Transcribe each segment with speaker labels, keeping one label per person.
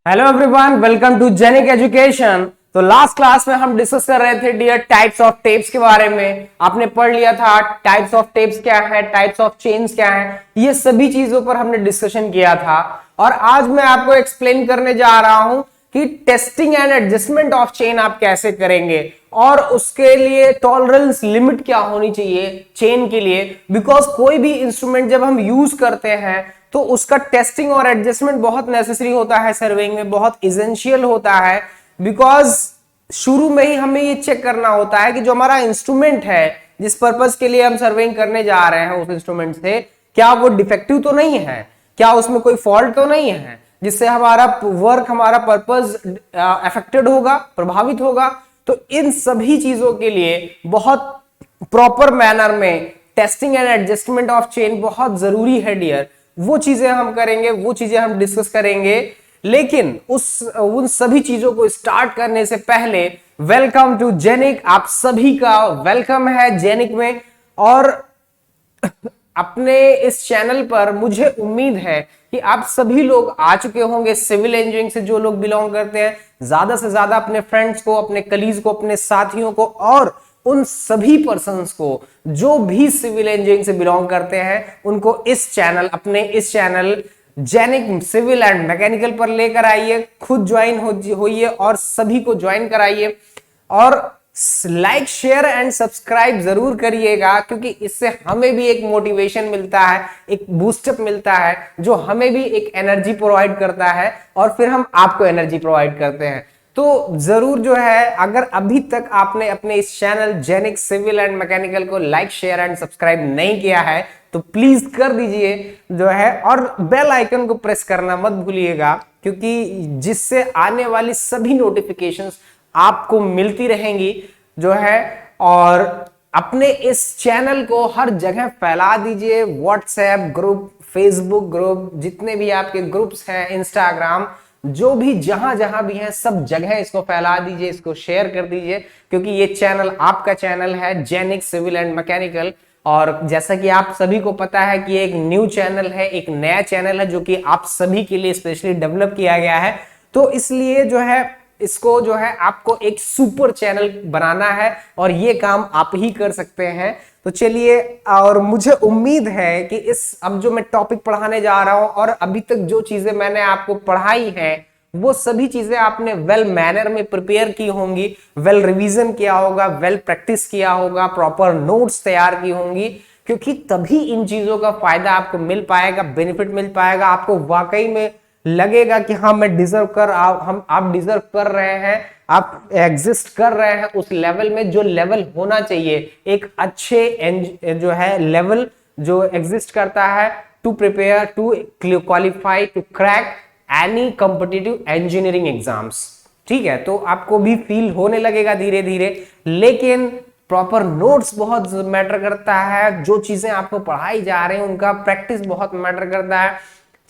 Speaker 1: Hello everyone, welcome to Genic education. तो last class में हम डिस्कस कर रहे थे डियर टाइप्स ऑफ टेप्स के बारे में। आपने पढ़ लिया था टाइप्स ऑफ टेप्स क्या है, टाइप्स ऑफ चेन्स क्या है, ये सभी चीजों पर हमने डिस्कशन किया था। और आज मैं आपको एक्सप्लेन करने जा रहा हूं कि testing and adjustment of chain आप कैसे करेंगे और उसके लिए टॉलरेंस लिमिट क्या होनी चाहिए चेन के लिए। बिकॉज कोई भी इंस्ट्रूमेंट जब हम यूज करते हैं तो उसका टेस्टिंग और एडजस्टमेंट बहुत नेसेसरी होता है, सर्वेइंग में बहुत इसेंशियल होता है। बिकॉज शुरू में ही हमें ये चेक करना होता है कि जो हमारा इंस्ट्रूमेंट है, जिस पर्पज के लिए हम सर्वेइंग करने जा रहे हैं उस इंस्ट्रूमेंट से, क्या वो डिफेक्टिव तो नहीं है, क्या उसमें कोई फॉल्ट तो नहीं है जिससे हमारा वर्क, हमारा पर्पज अफेक्टेड होगा, प्रभावित होगा। तो इन सभी चीजों के लिए बहुत प्रॉपर मैनर में testing and adjustment of chain बहुत जरूरी है डियर। वो चीजें हम करेंगे, वो चीजें हम डिस्कस करेंगे। लेकिन उन सभी चीजों को स्टार्ट करने से पहले वेलकम टू जेनिक, आप सभी का वेलकम है जेनिक में। और अपने इस चैनल पर मुझे उम्मीद है कि आप सभी लोग आ चुके होंगे। सिविल इंजीनियरिंग से जो लोग बिलोंग करते हैं, ज्यादा से ज्यादा अपने फ्रेंड्स को, अपने कलीज को, अपने साथियों को और उन सभी पर्संस को जो भी सिविल इंजीनियरिंग से बिलोंग करते हैं, उनको इस चैनल, अपने इस channel Genic civil and mechanical पर लेकर आइए। खुद ज्वाइन होइए और सभी को ज्वाइन कराइए और लाइक शेयर एंड सब्सक्राइब जरूर करिएगा, क्योंकि इससे हमें भी एक मोटिवेशन मिलता है, एक बूस्टअप मिलता है, जो हमें भी एक एनर्जी प्रोवाइड करता है और फिर हम आपको एनर्जी प्रोवाइड करते हैं। तो जरूर जो है, अगर अभी तक आपने अपने इस channel Genic civil and mechanical को लाइक शेयर एंड सब्सक्राइब नहीं किया है तो प्लीज कर दीजिए जो है, और बेल आइकन को प्रेस करना मत भूलिएगा, क्योंकि जिससे आने वाली सभी नोटिफिकेशंस आपको मिलती रहेंगी जो है। और अपने इस चैनल को हर जगह फैला दीजिए, व्हाट्सएप ग्रुप, फेसबुक ग्रुप, जितने भी आपके ग्रुप्स हैं, इंस्टाग्राम, जो भी जहां जहां भी है सब जगह इसको फैला दीजिए, इसको शेयर कर दीजिए, क्योंकि ये चैनल आपका चैनल है जेनिक सिविल एंड मैकेनिकल। और जैसा कि आप सभी को पता है कि एक न्यू चैनल है, एक नया चैनल है जो कि आप सभी के लिए स्पेशली डेवलप किया गया है। तो इसलिए जो है इसको जो है आपको एक सुपर चैनल बनाना है और ये काम आप ही कर सकते हैं। तो चलिए, और मुझे उम्मीद है कि इस अब जो मैं टॉपिक पढ़ाने जा रहा हूं और अभी तक जो चीजें मैंने आपको पढ़ाई है वो सभी चीजें आपने वेल मैनर में प्रिपेयर की होंगी, वेल रिवीजन किया होगा, वेल प्रैक्टिस किया होगा, प्रॉपर नोट्स तैयार की होंगी, क्योंकि तभी इन चीजों का फायदा आपको मिल पाएगा, बेनिफिट मिल पाएगा। आपको वाकई में लगेगा कि हाँ मैं डिजर्व कर, आप डिजर्व कर रहे हैं, आप एग्जिस्ट कर रहे हैं उस लेवल में जो लेवल होना चाहिए, एक अच्छे जो है लेवल जो एग्जिस्ट करता है to prepare, to qualify, to crack any competitive engineering exams. ठीक है, तो आपको भी फील होने लगेगा धीरे धीरे। लेकिन प्रॉपर नोट्स बहुत मैटर करता है, जो चीजें आपको पढ़ाई जा रही हैं उनका प्रैक्टिस बहुत मैटर करता है।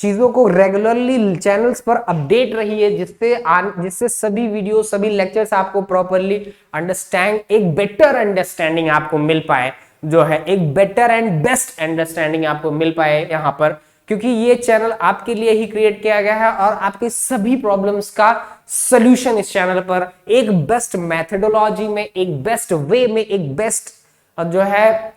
Speaker 1: चीजों को रेगुलरली चैनल्स पर अपडेट रहिए, जिससे सभी वीडियो, सभी लेक्चर्स आपको प्रॉपरली अंडरस्टैंड, एक बेटर अंडरस्टैंडिंग आपको मिल पाए, जो है एक बेटर एंड बेस्ट अंडरस्टैंडिंग आपको मिल पाए यहाँ पर, क्योंकि ये चैनल आपके लिए ही क्रिएट किया गया है और आपके सभी प्रॉब्लम्स का सॉल्यूशन इस चैनल पर एक बेस्ट मेथोडोलॉजी में, एक बेस्ट वे में, एक बेस्ट जो है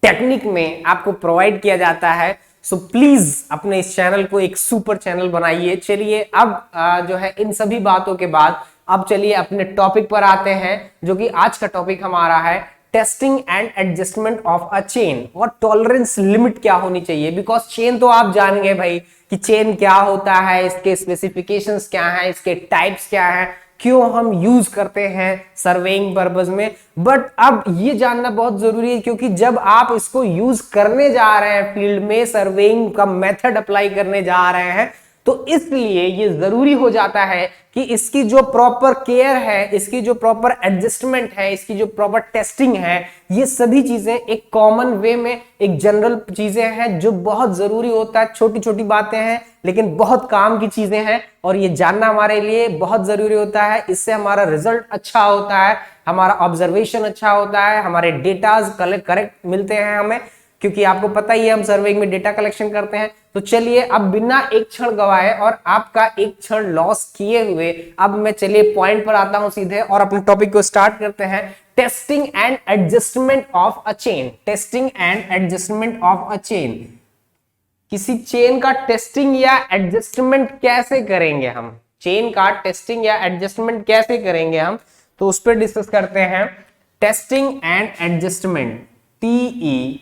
Speaker 1: टेक्निक में आपको प्रोवाइड किया जाता है। सो प्लीज अपने इस चैनल को एक सुपर चैनल बनाइए। चलिए, अब जो है इन सभी बातों के बाद अब चलिए अपने टॉपिक पर आते हैं, जो कि आज का टॉपिक हमारा है testing and adjustment of a chain और टॉलरेंस लिमिट क्या होनी चाहिए। बिकॉज चेन तो आप जान गए भाई कि चेन क्या होता है, इसके स्पेसिफिकेशंस क्या हैं, इसके टाइप्स क्या हैं, क्यों हम यूज करते हैं सर्वेइंग पर्पस में। बट अब ये जानना बहुत जरूरी है, क्योंकि जब आप इसको यूज करने जा रहे हैं, फील्ड में सर्वेइंग का मेथड अप्लाई करने जा रहे हैं, तो इसलिए ये जरूरी हो जाता है कि इसकी जो प्रॉपर केयर है, इसकी जो प्रॉपर एडजस्टमेंट है, इसकी जो प्रॉपर टेस्टिंग है, ये सभी चीजें एक कॉमन वे में, एक जनरल चीजें हैं जो बहुत जरूरी होता है। छोटी छोटी बातें हैं लेकिन बहुत काम की चीजें हैं और ये जानना हमारे लिए बहुत जरूरी होता है। इससे हमारा रिजल्ट अच्छा होता है, हमारा ऑब्जर्वेशन अच्छा होता है, हमारे डेटाज करेक्ट मिलते हैं हमें। क्योंकि आपको पता ही है हम सर्वेइंग में डेटा कलेक्शन करते हैं। तो चलिए अब बिना एक क्षण गवाए और आपका एक क्षण लॉस किए हुए अब मैं चलिए पॉइंट पर आता हूं सीधे और अपने टॉपिक को स्टार्ट करते हैं। Testing and adjustment of a chain. Testing and adjustment of a chain, किसी चेन का टेस्टिंग या एडजस्टमेंट कैसे करेंगे हम, चेन का टेस्टिंग या एडजस्टमेंट कैसे करेंगे हम, तो उस पर डिस्कस करते हैं। Testing and adjustment, TESTING,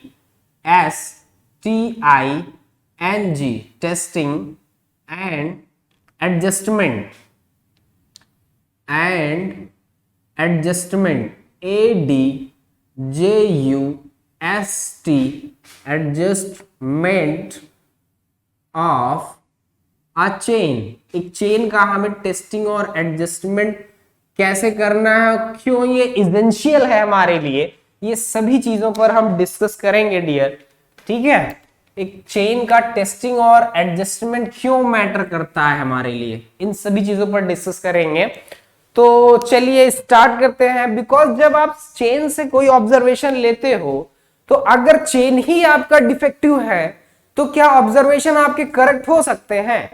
Speaker 1: testing and adjustment, ADJUST, adjustment of a chain. एक चेन का हमें टेस्टिंग और एडजस्टमेंट कैसे करना है, क्यों ये इसेंशियल है हमारे लिए, ये सभी चीजों पर हम डिस्कस करेंगे डियर। ठीक है, एक चेन का टेस्टिंग और एडजस्टमेंट क्यों मैटर करता है हमारे लिए, इन सभी चीजों पर डिस्कस करेंगे। तो चलिए स्टार्ट करते हैं। बिकॉज जब आप चेन से कोई ऑब्जर्वेशन लेते हो तो अगर चेन ही आपका डिफेक्टिव है तो क्या ऑब्जर्वेशन आपके करेक्ट हो सकते हैं?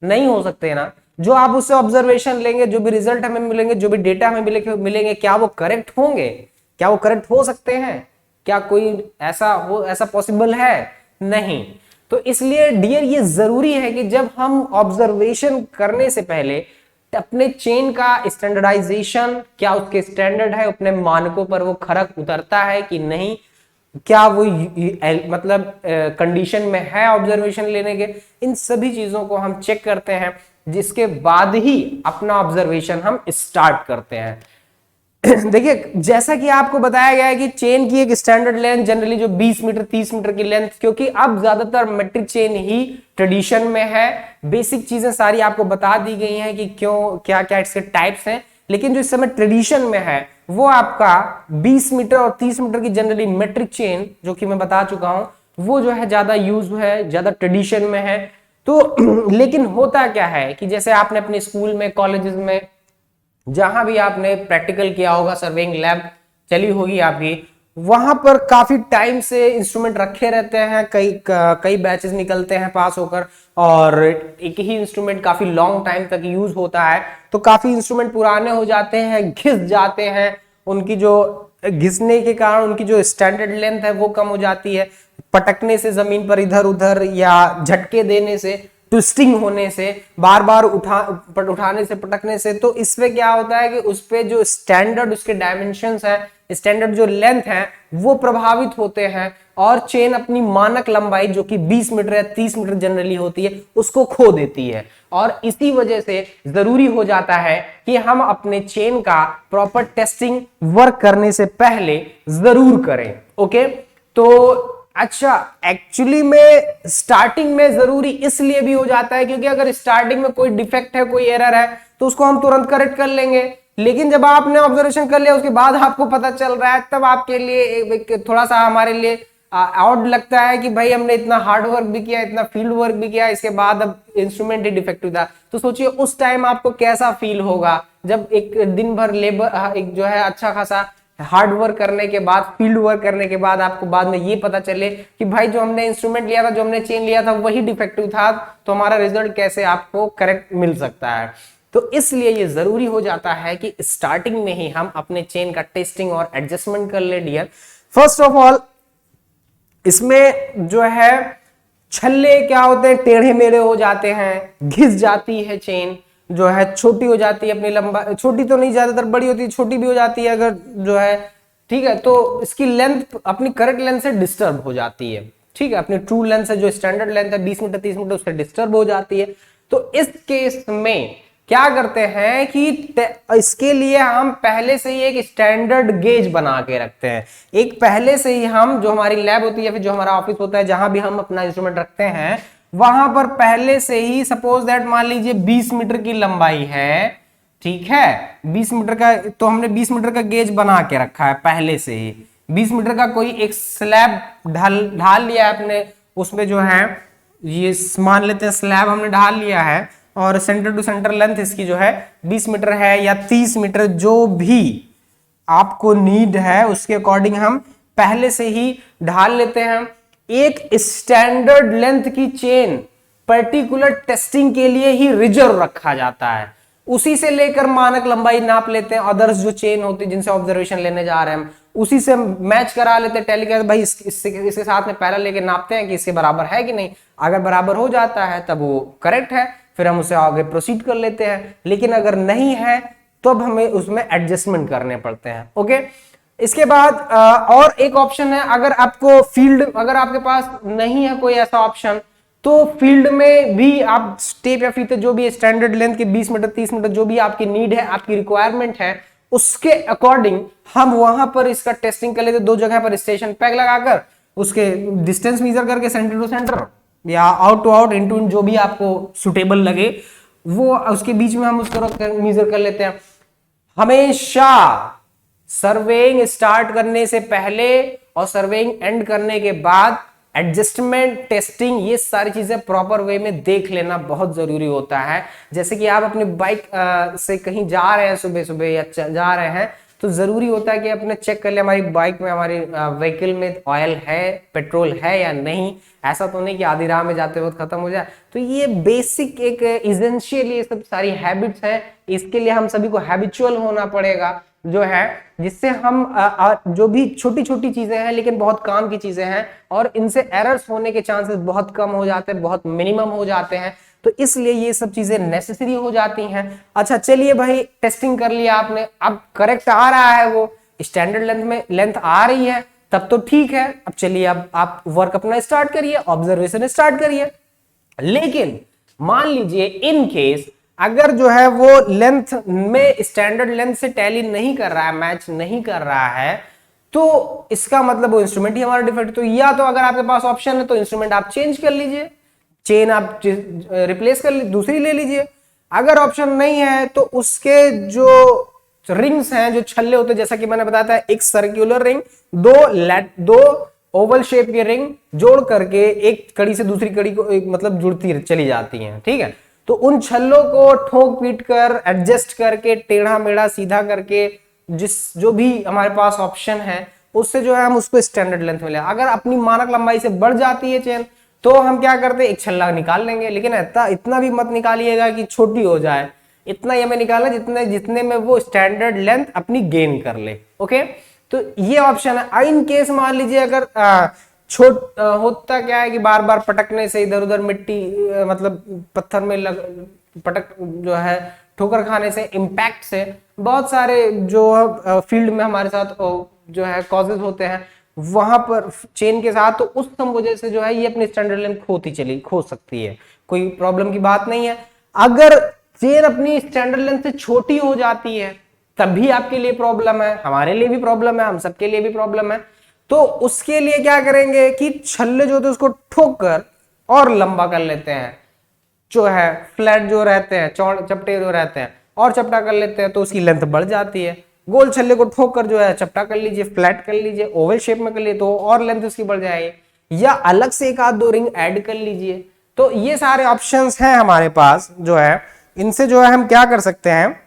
Speaker 1: नहीं हो सकते ना। जो आप उससे ऑब्जर्वेशन लेंगे, जो भी रिजल्ट हमें मिलेंगे, जो भी डेटा हमें मिलेंगे, क्या वो करेक्ट होंगे? क्या वो करेक्ट हो सकते हैं? क्या कोई ऐसा पॉसिबल है? नहीं। तो इसलिए डियर ये जरूरी है कि जब हम ऑब्जर्वेशन करने से पहले अपने चेन का स्टैंडर्डाइजेशन, क्या उसके स्टैंडर्ड है, अपने मानकों पर वो खरा उतरता है कि नहीं, क्या वो मतलब कंडीशन में है ऑब्जर्वेशन लेने के, इन सभी चीजों को हम चेक करते हैं, जिसके बाद ही अपना ऑब्जर्वेशन हम स्टार्ट करते हैं। देखिए जैसा कि आपको बताया गया है कि चेन की एक स्टैंडर्ड लेंथ जनरली जो 20 मीटर 30 मीटर की लेंथ, क्योंकि अब ज्यादातर मेट्रिक चेन ही ट्रेडिशन में है। बेसिक चीजें सारी आपको बता दी गई हैं कि क्यों क्या क्या इसके टाइप्स हैं, लेकिन जो इस समय ट्रेडिशन में है वो आपका 20 मीटर और 30 मीटर की जनरली मेट्रिक चेन, जो कि मैं बता चुका हूं, वो जो है ज्यादा यूज है, ज्यादा ट्रेडिशन में है। तो लेकिन होता क्या है कि जैसे आपने अपने स्कूल में, कॉलेजेस में, जहां भी आपने प्रैक्टिकल किया होगा, सर्वेइंग लैब चली होगी आपकी, वहां पर काफी टाइम से इंस्ट्रूमेंट रखे रहते हैं, कई बैचेस निकलते हैं पास होकर, और एक ही इंस्ट्रूमेंट काफी लॉन्ग टाइम तक यूज होता है। तो काफी इंस्ट्रूमेंट पुराने हो जाते हैं, घिस जाते हैं, उनकी जो घिसने के कारण उनकी जो स्टैंडर्ड लेंथ है वो कम हो जाती है, पटकने से जमीन पर इधर उधर या झटके देने से, ट्विस्टिंग होने से, बार बार उठाने से, पटकने से। तो इसमें क्या होता है कि उस पे जो स्टैंडर्ड उसके डायमेंशंस है, स्टैंडर्ड जो लेंथ है वो प्रभावित होते हैं, और चेन अपनी मानक लंबाई जो कि 20 मीटर या 30 मीटर जनरली होती है उसको खो देती है। और इसी वजह से जरूरी हो जाता है कि हम अपने चेन का प्रॉपर टेस्टिंग वर्क करने से पहले जरूर करें। ओके, तो अच्छा, एक्चुअली में स्टार्टिंग में जरूरी इसलिए भी हो जाता है क्योंकि अगर स्टार्टिंग में कोई डिफेक्ट है, कोई एरर है, तो उसको हम तुरंत करेक्ट कर लेंगे। लेकिन जब आपने ऑब्जर्वेशन कर लिया, उसके बाद आपको पता चल रहा है, तब आपके लिए थोड़ा सा हमारे लिए आउट लगता है कि भाई हमने इतना हार्ड वर्क भी किया, इतना फील्ड वर्क भी किया, इसके बाद अब इंस्ट्रूमेंट ही डिफेक्टिव था। तो सोचिए उस टाइम आपको कैसा फील होगा जब एक दिन भर लेबर, एक जो है अच्छा खासा हार्ड वर्क करने के बाद, फील्ड वर्क करने के बाद आपको बाद में ये पता चले कि भाई जो हमने इंस्ट्रूमेंट लिया था, जो हमने चेन लिया था, वही डिफेक्टिव था। तो हमारा रिजल्ट कैसे आपको करेक्ट मिल सकता है? तो इसलिए ये जरूरी हो जाता है कि स्टार्टिंग में ही हम अपने चेन का टेस्टिंग और एडजस्टमेंट कर ले डियर। फर्स्ट ऑफ ऑल इसमें जो है छल्ले क्या होते हैं, टेढ़े मेढ़े हो जाते हैं, घिस जाती है चेन, जो है छोटी हो जाती है, अपनी लंबा, छोटी तो नहीं, ज्यादातर बड़ी होती है, छोटी भी हो जाती है अगर जो है, ठीक है। तो इसकी लेंथ अपनी करेक्ट लेंथ से डिस्टर्ब हो जाती है, ठीक है, अपनी ट्रू लेंथ से, जो स्टैंडर्ड लेंथ है 20 मीटर 30 मीटर, उससे डिस्टर्ब हो जाती है। तो इस केस में क्या करते हैं कि इसके लिए हम पहले से ही एक स्टैंडर्ड गेज बना के रखते हैं। एक पहले से ही हम, जो हमारी लैब होती है, फिर जो हमारा ऑफिस होता है, जहां भी हम अपना इंस्ट्रूमेंट रखते हैं, वहां पर पहले से ही सपोज दैट मान लीजिए 20 मीटर की लंबाई है, ठीक है, 20 मीटर का, तो हमने 20 मीटर का गेज बना के रखा है पहले से ही। 20 मीटर का कोई एक स्लैब ढाल लिया है अपने, उसमें जो है ये मान लेते हैं स्लैब हमने ढाल लिया है, और सेंटर टू सेंटर लेंथ इसकी जो है 20 मीटर है या 30 मीटर, जो भी आपको नीड है उसके अकॉर्डिंग हम पहले से ही ढाल लेते हैं। एक स्टैंडर्ड लेंथ की चेन पर्टिकुलर टेस्टिंग के लिए ही रिजर्व रखा जाता है, उसी से लेकर मानक लंबाई नाप लेते हैं। अदर्स जो चेन होती है जिनसे ऑब्जर्वेशन लेने जा रहे हैं हम, उसी से मैच करा लेते हैं। टैली कर भाई इसके साथ में पहला लेके नापते हैं कि इसके बराबर है कि नहीं। अगर बराबर हो जाता है तब वो करेक्ट है, फिर हम उसे आगे प्रोसीड कर लेते हैं। लेकिन अगर नहीं है तो अब हमें उसमें एडजस्टमेंट करने पड़ते हैं। ओके, इसके बाद और एक ऑप्शन है, अगर आपको फील्ड, अगर आपके पास नहीं है कोई ऐसा ऑप्शन, तो फील्ड में भी आप टेप या फीते जो भी स्टैंडर्ड लेंथ के 20 मीटर 30 मीटर जो भी आपकी नीड है, आपकी रिक्वायरमेंट है, उसके अकॉर्डिंग हम वहां पर इसका टेस्टिंग कर लेते। 2 जगह पर स्टेशन पैक लगाकर उसके डिस्टेंस मेजर करके सेंटर टू सेंटर या out to out, in to in, जो भी आपको सुटेबल लगे वो उसके बीच में हम उसको मेजर कर लेते हैं। हमेशा सर्वेइंग स्टार्ट करने से पहले और सर्वेइंग एंड करने के बाद एडजस्टमेंट, टेस्टिंग, ये सारी चीजें प्रॉपर वे में देख लेना बहुत जरूरी होता है। जैसे कि आप अपनी बाइक से कहीं जा रहे हैं सुबह सुबह या जा रहे हैं, तो जरूरी होता है कि अपने चेक कर ले हमारी बाइक में, हमारी व्हीकल में ऑयल है, पेट्रोल है या नहीं। ऐसा तो नहीं कि आधी राह में जाते वक्त खत्म हो जाए। तो ये बेसिक एक इसेंशियल ये सब सारी हैबिट्स हैं। इसके लिए हम सभी को हैबिचुअल होना पड़ेगा जो है, जिससे हम जो भी छोटी छोटी चीजें हैं लेकिन बहुत काम की चीजें हैं और इनसे एरर्स होने के चांसेस बहुत कम हो जाते हैं, बहुत मिनिमम हो जाते हैं। तो इसलिए ये सब चीजें नेसेसरी हो जाती हैं। अच्छा चलिए भाई, टेस्टिंग कर लिया आपने, अब करेक्ट आ रहा है, वो स्टैंडर्ड लेंथ में लेंथ आ रही है, तब तो ठीक है। अब चलिए अब आप वर्क अपना स्टार्ट करिए, ऑब्जर्वेशन स्टार्ट करिए। लेकिन मान लीजिए इन केस अगर जो है वो लेंथ में स्टैंडर्ड लेंथ से टैली नहीं कर रहा है, मैच नहीं कर रहा है, तो इसका मतलब वो इंस्ट्रूमेंट ही हमारा डिफेक्ट। तो या तो अगर आपके पास ऑप्शन है तो इंस्ट्रूमेंट आप चेंज कर लीजिए, चेन आप रिप्लेस कर लीजिए, दूसरी ले लीजिए। अगर ऑप्शन नहीं है तो उसके जो रिंग्स हैं, जो छल्ले होते हैं, जैसा कि मैंने बताया था, एक सर्कुलर रिंग, दो ओवल शेप के रिंग जोड़ करके एक कड़ी से दूसरी कड़ी को मतलब जुड़ती चली जाती हैं, ठीक है। तो उन छल्लों को ठोक पीट कर एडजस्ट करके टेढ़ा मेढ़ा सीधा करके जो भी हमारे पास ऑप्शन है उससे जो है हम उसको स्टैंडर्ड लेंथ में ले। अगर अपनी मानक लंबाई से बढ़ जाती है चेन तो हम क्या करते हैं, एक छल्ला निकाल लेंगे। लेकिन इतना भी मत निकालिएगा कि छोटी हो जाए, इतना ही हमें निकालना जितने में वो स्टैंडर्ड लेंथ अपनी गेन कर ले। ओके, तो ये ऑप्शन है। इन केस मान लीजिए अगर होता क्या है कि बार बार पटकने से, इधर उधर मिट्टी मतलब पत्थर में पटक जो है ठोकर खाने से, इम्पैक्ट से बहुत सारे जो फील्ड में हमारे साथ जो है कॉजेज होते हैं वहां पर चेन के साथ, तो उस सब वजह से जो है ये अपनी स्टैंडर्ड लेंथ खो सकती है। कोई प्रॉब्लम की बात नहीं है। अगर चेन अपनी स्टैंडर्ड लेंथ से छोटी हो जाती है तब भी आपके लिए प्रॉब्लम है, हमारे लिए भी प्रॉब्लम है, हम सबके लिए भी प्रॉब्लम है। तो उसके लिए क्या करेंगे कि छल्ले जो होते हैं उसको ठोक कर और लंबा कर लेते हैं, जो है फ्लैट जो रहते हैं, चपटे जो रहते हैं और चपटा कर लेते हैं, तो उसकी लेंथ बढ़ जाती है। गोल छल्ले को ठोक कर जो है चपटा कर लीजिए, फ्लैट कर लीजिए, ओवल शेप में कर लीजिए तो और लेंथ उसकी बढ़ जाएगी, या अलग से एक आध दो रिंग ऐड कर लीजिए। तो ये सारे ऑप्शंस हैं हमारे पास जो है, इनसे जो है हम क्या कर सकते हैं,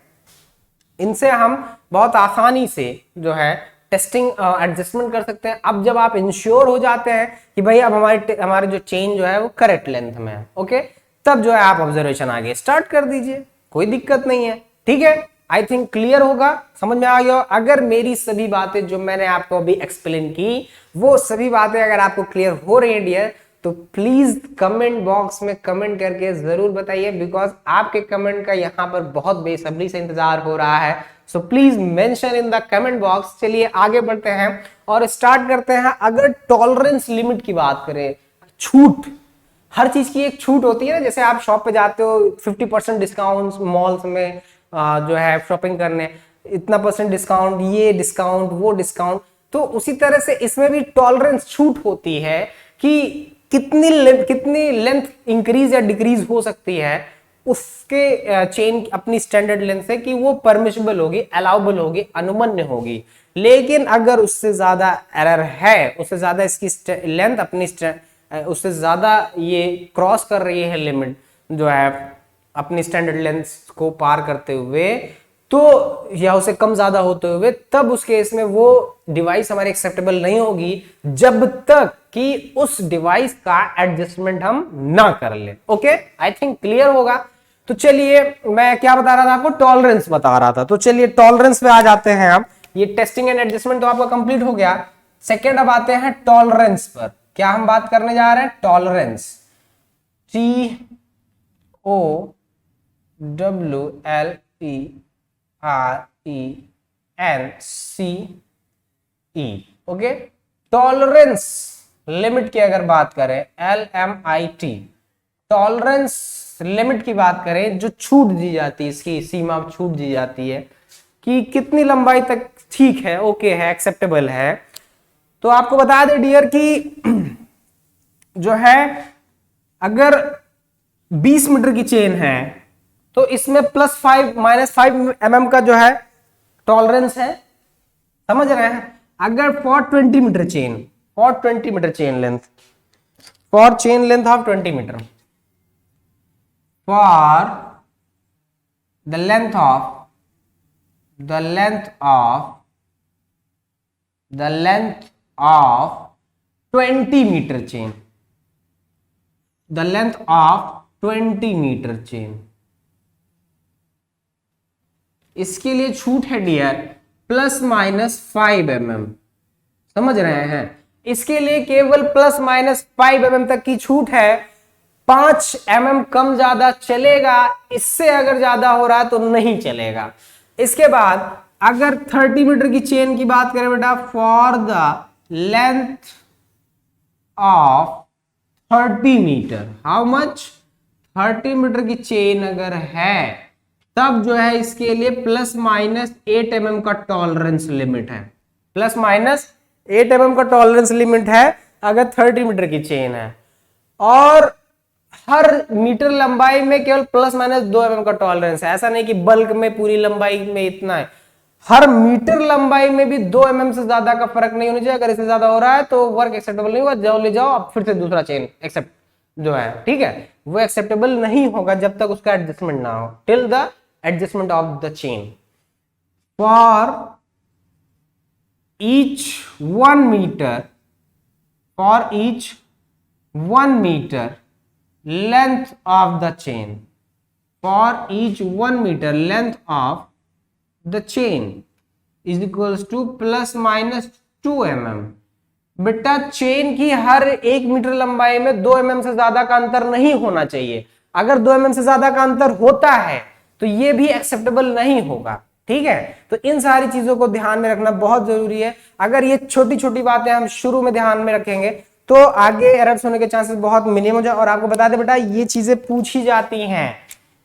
Speaker 1: इनसे हम बहुत आसानी से जो है टेस्टिंग एडजस्टमेंट कर सकते हैं। अब जब आप इंश्योर हो जाते हैं कि भाई अब हमारे जो चेन जो है वो करेक्ट लेंथ में है, ओके, तब जो है आप ऑब्जर्वेशन आगे स्टार्ट कर दीजिए, कोई दिक्कत नहीं है। ठीक है, आई थिंक क्लियर होगा, समझ में आ गया। अगर मेरी सभी बातें जो मैंने आपको अभी एक्सप्लेन की वो सभी बातें अगर आपको क्लियर हो रही है डियर, तो प्लीज कमेंट बॉक्स में कमेंट करके जरूर बताइए, बिकॉज आपके कमेंट का यहाँ पर बहुत बेसब्री से इंतजार हो रहा है। So please mention in the comment box. चलिए आगे बढ़ते हैं और स्टार्ट करते हैं। अगर टॉलरेंस लिमिट की बात करें, छूट, हर चीज की एक छूट होती है ना, जैसे आप शॉप पे जाते हो 50% डिस्काउंट मॉल्स में जो है शॉपिंग करने, इतना % डिस्काउंट, ये डिस्काउंट, वो डिस्काउंट, तो उसी तरह से इसमें भी टॉलरेंस छूट होती है कि कितनी लेंथ इंक्रीज या डिक्रीज हो सकती है उसके चेन अपनी स्टैंडर्ड लेंथ से, कि वो परमिशबल होगी, अलाउबल होगी, अनुमन्य होगी। लेकिन अगर उससे ज्यादा एरर है, उससे ज्यादा इसकी लेंथ अपनी उससे ज्यादा ये क्रॉस कर रही है लिमिट जो है अपनी स्टैंडर्ड लेंथ को पार करते हुए, तो या उसे कम ज्यादा होते हुए, तब उस केस में वो डिवाइस हमारी एक्सेप्टेबल नहीं होगी जब तक कि उस डिवाइस का एडजस्टमेंट हम ना कर ले। ओके, आई थिंक क्लियर होगा। तो चलिए, मैं क्या बता रहा था आपको, टॉलरेंस बता रहा था। तो चलिए टॉलरेंस पे आ जाते हैं। अब ये टेस्टिंग एंड एडजस्टमेंट तो आपका कंप्लीट हो गया। सेकेंड अब आते हैं टॉलरेंस पर। क्या हम बात करने जा रहे हैं? Tolerance, TOWLERENCE। Okay, tolerance limit की अगर बात करें, LMIT, टॉलरेंस लिमिट की बात करें, जो छूट दी जाती है, इसकी सीमा छूट दी जाती है कि कितनी लंबाई तक ठीक है, ओके है, एक्सेप्टेबल है। तो आपको बता दें डियर कि जो है अगर 20 मीटर की चेन है तो इसमें +5 -5 mm का जो है टॉलरेंस है, समझ रहे हैं। अगर for 20 metre chain, for 20 metre chain length, for chain length of 20 metre, for the length of the length of 20 meter chain, the length of 20 meter chain, इसके लिए छूट है डियर ±5 mm, समझ रहे हैं। इसके लिए केवल ±5 mm तक की छूट है। 5 mm कम ज्यादा चलेगा, इससे अगर ज्यादा हो रहा तो नहीं चलेगा। इसके बाद अगर 30 मीटर की चेन की बात करें बेटा, for the length of 30 metre, how much, 30 metre की चेन अगर है तब जो है इसके लिए ±8 mm का टॉलरेंस लिमिट है, ±8 mm का टॉलरेंस लिमिट है अगर 30 मीटर की चेन है। और हर मीटर लंबाई में केवल ±2 mm का टॉलरेंस है। ऐसा नहीं कि बल्क में पूरी लंबाई में इतना है, हर मीटर लंबाई में भी 2 mm से ज्यादा का फर्क नहीं होना चाहिए। अगर इससे ज्यादा हो रहा है तो वर्क एक्सेप्टेबल नहीं होगा, जाओ ले जाओ अब फिर से दूसरा चेन एक्सेप्ट जो है, ठीक है, वो एक्सेप्टेबल नहीं होगा जब तक उसका एडजस्टमेंट ना हो, till the adjustment of the chain. For each 1 metre, for each 1 metre length of the chain, for each 1 meter length of the chain is equals to ±2 mm। बेटा चेन की हर 1 मीटर लंबाई में 2 mm से ज्यादा का अंतर नहीं होना चाहिए। अगर 2 mm से ज्यादा का अंतर होता है तो ये भी एक्सेप्टेबल नहीं होगा, ठीक है। तो इन सारी चीजों को ध्यान में रखना बहुत जरूरी है। अगर ये छोटी छोटी बातें हम शुरू में ध्यान में रखेंगे तो आगे एरर्स होने के चांसेस बहुत मिनिमम हो जाए। और आपको बता दें बेटा, ये चीजें पूछी जाती हैं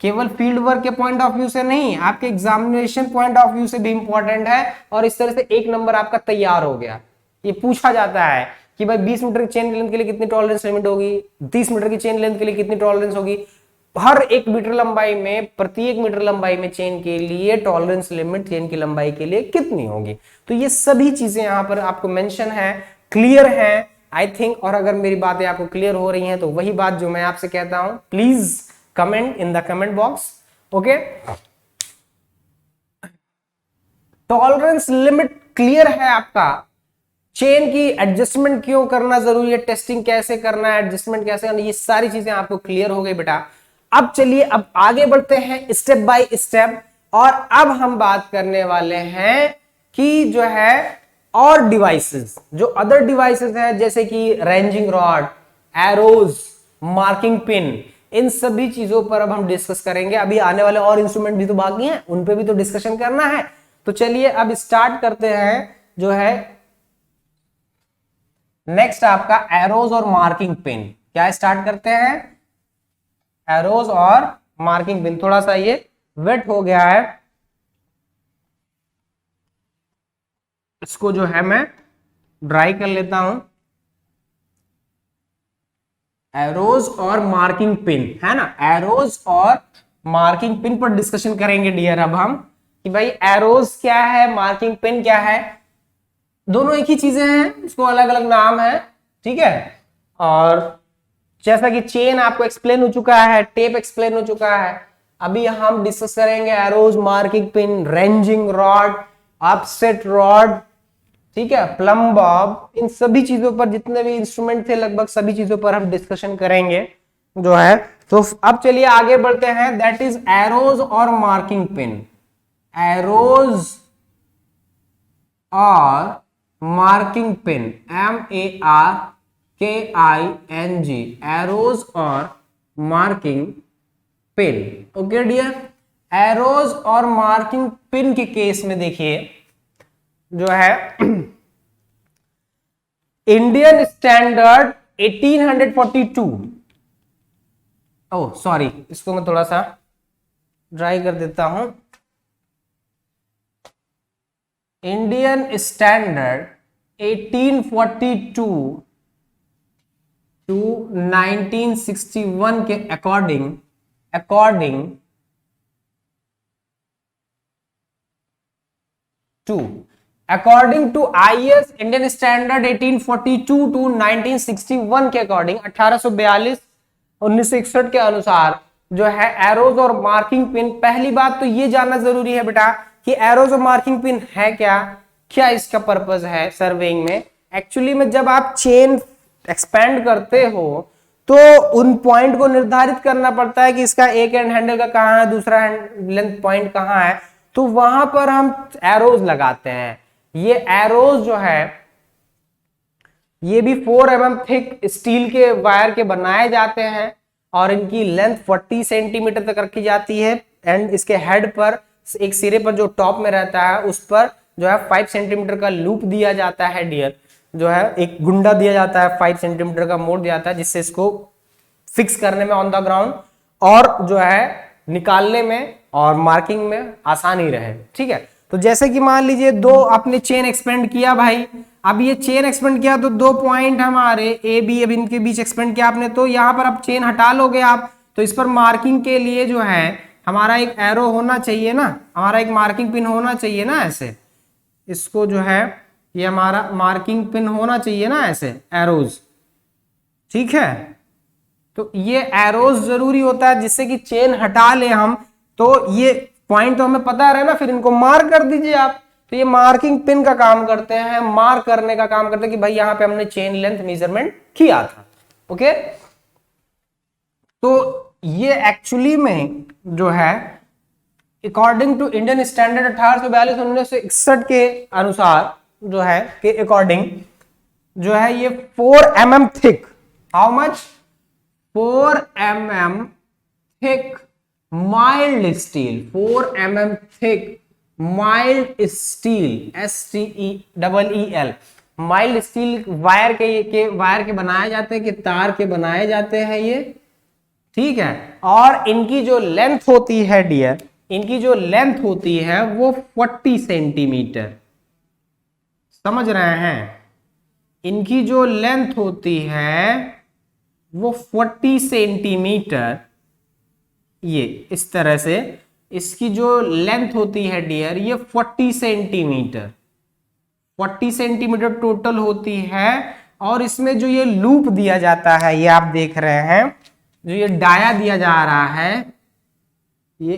Speaker 1: केवल फील्ड वर्क के पॉइंट ऑफ व्यू से नहीं, आपके एग्जामिनेशन पॉइंट ऑफ व्यू से भी इंपॉर्टेंट है। और इस तरह से 1 नंबर आपका तैयार हो गया। ये पूछा जाता है कि भाई 20 मीटर की चेन लेंथ के लिए कितनी टॉलरेंस लिमिट होगी, 30 मीटर की चेन लेंथ के लिए कितनी टॉलरेंस होगी। हर 1 मीटर लंबाई में, प्रत्येक मीटर लंबाई में चेन के लिए टॉलरेंस लिमिट चेन की लंबाई के लिए कितनी होगी। तो ये सभी चीजें यहां पर आपको मेंशन है, क्लियर है आई थिंक। और अगर मेरी बातें आपको क्लियर हो रही हैं तो वही बात जो मैं आपसे कहता हूं, please comment in the comment box. Okay, tolerance limit clear है आपका। चेन की एडजस्टमेंट क्यों करना जरूरी है, टेस्टिंग कैसे करना है, एडजस्टमेंट कैसे करना, ये सारी चीजें आपको क्लियर हो गई बेटा। अब चलिए अब आगे बढ़ते हैं स्टेप बाय स्टेप। और अब हम बात करने वाले हैं कि जो है और डिवाइसेस, जो अदर डिवाइसेस हैं जैसे कि ranging rod, arrows, marking pin, इन सभी चीजों पर अब हम डिस्कस करेंगे। अभी आने वाले और इंस्ट्रूमेंट भी तो बाकी हैं, उन पे भी तो डिस्कशन करना है। तो चलिए अब स्टार्ट करते हैं जो है नेक्स्ट आपका एरोज और मार्किंग पिन। क्या स्टार्ट करते हैं? एरोज और मार्किंग पिन। थोड़ा सा ये वेट हो गया है, इसको जो है मैं ड्राई कर लेता हूं। एरोज और मार्किंग पिन है ना, एरोज और मार्किंग पिन पर डिस्कशन करेंगे डियर अब हम कि भाई एरोज क्या है, मार्किंग पिन क्या है। दोनों एक ही चीजें हैं, इसको अलग अलग नाम है, ठीक है। और जैसा कि चेन आपको एक्सप्लेन हो चुका है, टेप एक्सप्लेन हो चुका है, अभी हम डिस्कस करेंगे arrows, marking pin, ranging rod, offset rod, ठीक है, प्लम बॉब, इन सभी चीजों पर जितने भी इंस्ट्रूमेंट थे लगभग सभी चीजों पर हम डिस्कशन करेंगे जो है। तो अब चलिए आगे बढ़ते हैं, दैट इज एरोज और मार्किंग पिन। एरोज और मार्किंग पिन, MARKING, एरोज और marking pin. Okay dear, arrows और मार्किंग पिन के केस में देखिए जो है इंडियन स्टैंडर्ड 1842, ओह सॉरी, इसको मैं थोड़ा सा ड्राई कर देता हूं। इंडियन स्टैंडर्ड 1842 टू 1961 के according to IS Indian standard 1842 to 1961 के अकॉर्डिंग 1842 1961 के अनुसार जो है एरोज और मार्किंग पिन, पहली बात तो ये जानना जरूरी है बेटा कि एरोज और मार्किंग पिन है क्या इसका पर्पस है सर्वेइंग में। एक्चुअली में जब आप चेन एक्सपेंड करते हो तो उन पॉइंट को निर्धारित करना पड़ता है कि इसका एक एंड हैंडल का कहां है, दूसरा लेंथ पॉइंट कहां है, तो वहां पर हम एरोज लगाते हैं। ये एरोज जो है ये भी 4 mm थिक स्टील के वायर के बनाए जाते हैं और इनकी लेंथ 40 सेंटीमीटर तक रखी जाती है एंड इसके हेड पर एक सिरे पर जो टॉप में रहता है उस पर जो है 5 सेंटीमीटर का लूप दिया जाता है डियर, जो है एक गुंडा दिया जाता है, 5 सेंटीमीटर का मोड़ दिया जाता है जिससे इसको फिक्स करने में ऑन द ग्राउंड और जो है निकालने में और मार्किंग में आसानी रहे। ठीक है, तो जैसे कि मान लीजिए दो आपने चेन एक्सपेंड किया भाई, अब ये चेन एक्सपेंड किया तो 2 पॉइंट हमारे ए बी अब इनके बीच एक्सपेंड किया आपने, तो यहां पर अब चेन हटा लोगे आप, तो इस पर मार्किंग के लिए जो है हमारा एक एरो होना चाहिए ना, हमारा एक मार्किंग पिन होना चाहिए ना, ऐसे इसको जो है ये हमारा मार्किंग पिन होना चाहिए ना, ऐसे एरोज। ठीक है, तो ये एरोज जरूरी होता है जिससे कि चेन हटा ले हम, तो ये पॉइंट तो हमें पता रहे ना, फिर इनको मार्क कर दीजिए आप। तो ये मार्किंग पिन का काम करते हैं, मार्क करने का काम करते हैं कि भाई यहां पे हमने चेन लेंथ मेजरमेंट किया था। ओके, तो ये एक्चुअली में जो है अकॉर्डिंग टू इंडियन स्टैंडर्ड 1842 1961 के अनुसार जो है के अकॉर्डिंग जो है ये 4 mm thick, how much, 4 mm thick mild steel, 4 mm thick mild steel, STEEL, mild steel wire के बनाए जाते हैं कि तार के बनाए जाते हैं ये। ठीक है, और इनकी जो लेंथ होती है डियर, इनकी जो लेंथ होती है वो 40 सेंटीमीटर, समझ रहे हैं, इनकी जो लेंथ होती है वो 40 सेंटीमीटर, ये इस तरह से इसकी जो लेंथ होती है डियर ये 40 सेंटीमीटर, 40 सेंटीमीटर टोटल होती है। और इसमें जो ये लूप दिया जाता है ये आप देख रहे हैं, जो ये डाया दिया जा रहा है, ये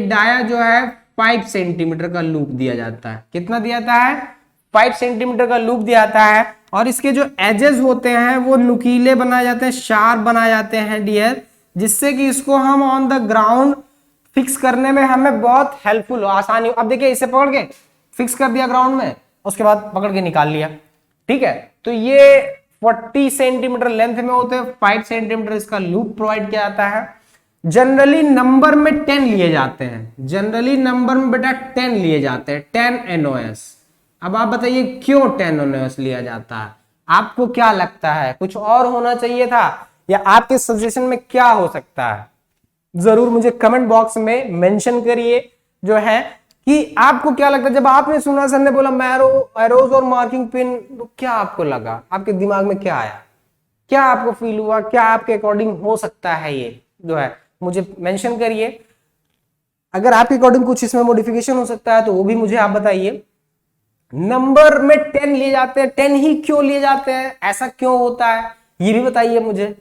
Speaker 1: डाया जो है 5 सेंटीमीटर का लूप दिया जाता है। कितना दिया जाता है, 5 सेंटीमीटर का लूप दिया जाता है। और इसके जो एजेस होते हैं वो नुकीले बनाए जाते हैं, शार्प बनाए जाते हैं डियर, जिससे कि इसको हम ऑन द ग्राउंड फिक्स करने में हमें बहुत हेल्पफुल हो, आसानी हो। अब देखिए इसे पकड़ के फिक्स कर दिया ग्राउंड में, उसके बाद पकड़ के निकाल लिया। ठीक है, तो ये 40 सेंटीमीटर लेंथ में होते हैं, 5 सेंटीमीटर इसका लूप प्रोवाइड किया जाता है। जनरली नंबर में 10 लिए जाते हैं, जनरली नंबर में बेटा 10 लिए जाते हैं, 10 NOS। अब आप बताइए क्यों 10 NOS लिया जाता है, आपको क्या लगता है, कुछ और होना चाहिए था या आपके सजेशन में क्या हो सकता है, जरूर मुझे कमेंट बॉक्स में मेंशन करिए जो है कि आपको क्या लगता है। जब आपने सुना सर ने बोला एरोज और मार्किंग पिन, तो क्या आपको लगा, आपके दिमाग में क्या आया, क्या आपको फील हुआ, क्या आपके अकॉर्डिंग हो सकता है, ये जो है मुझे मेंशन करिए। अगर आपके अकॉर्डिंग कुछ इसमें मॉडिफिकेशन हो सकता है तो वो भी मुझे आप बताइए। नंबर में 10 लिए जाते हैं, 10 ही क्यों लिए जाते हैं, ऐसा क्यों होता है, ये भी बताइए मुझे।